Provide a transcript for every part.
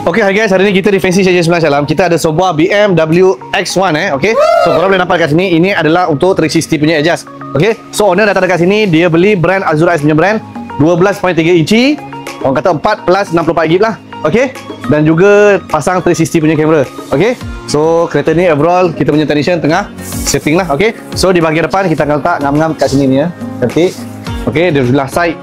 Okay, hi guys, hari ni kita di Fancy Charger 9 Salam. Kita ada sebuah BMW X1 okay. So korang boleh nampak kat sini, ini adalah untuk 360 punya adjust. Okay, so owner datang dekat sini, dia beli brand Azura S punya brand 12.3 inci. Orang kata 4 plus 64 GB lah. Okay, dan juga pasang 360 punya kamera. Okay, so kereta ni overall kita punya technician tengah setting lah. Okay, so di bahagian depan kita akan letak ngam-ngam kat sini ni ya, cantik. Okay, di sebelah side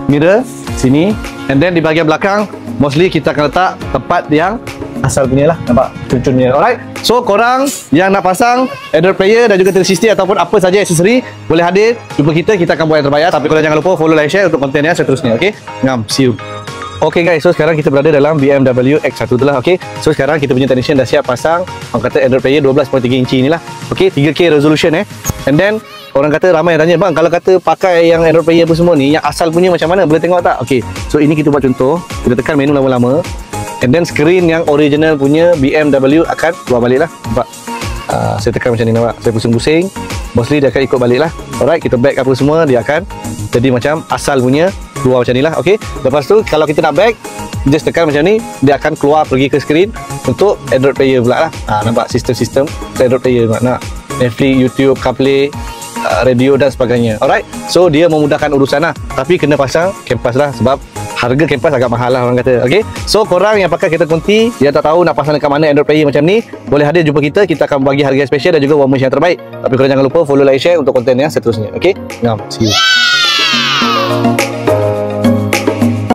mirror sini, and then di bahagian belakang mostly kita akan letak tempat yang asal punya lah, nampak cun-cunnya. Alright, so korang yang nak pasang Android player dan juga 360 ataupun apa saja aksesori, boleh hadir jumpa kita, kita akan buat yang terbaik. Tapi korang jangan lupa follow, like, share untuk konten yang seterusnya. Okay, ngam, see you. Okay guys, so sekarang kita berada dalam BMW X1 tu lah. Okay, so sekarang kita punya technician dah siap pasang orang kata Android player 12.3 inci ni lah. Okay, 3K resolution and then orang kata, ramai yang tanya, bang kalau kata pakai yang Android player apa semua ni, yang asal punya macam mana, boleh tengok tak? Okay, so ini kita buat contoh, kita tekan menu lama-lama, and then screen yang original punya BMW akan keluar balik lah. Nampak? Saya tekan macam ni, nampak? Saya pusing-pusing, mostly dia akan ikut balik lah. Alright, kita back apa semua, dia akan jadi macam asal punya keluar macam ni lah. Okay, lepas tu kalau kita nak back, just tekan macam ni, dia akan keluar pergi ke screen untuk Android player pula lah. Nampak sistem-sistem Android player, nak Netflix, YouTube, CarPlay, radio dan sebagainya. Alright, so dia memudahkan urusan lah. Tapi kena pasang kampas lah, sebab harga kampas agak mahal lah orang kata. Okay, so korang yang pakai kereta konti, yang tak tahu nak pasang dekat mana Android player macam ni, boleh hadir jumpa kita, kita akan bagi harga special dan juga warm yang terbaik. Tapi korang jangan lupa follow, like, share untuk konten yang seterusnya. Okay, ngam, see you.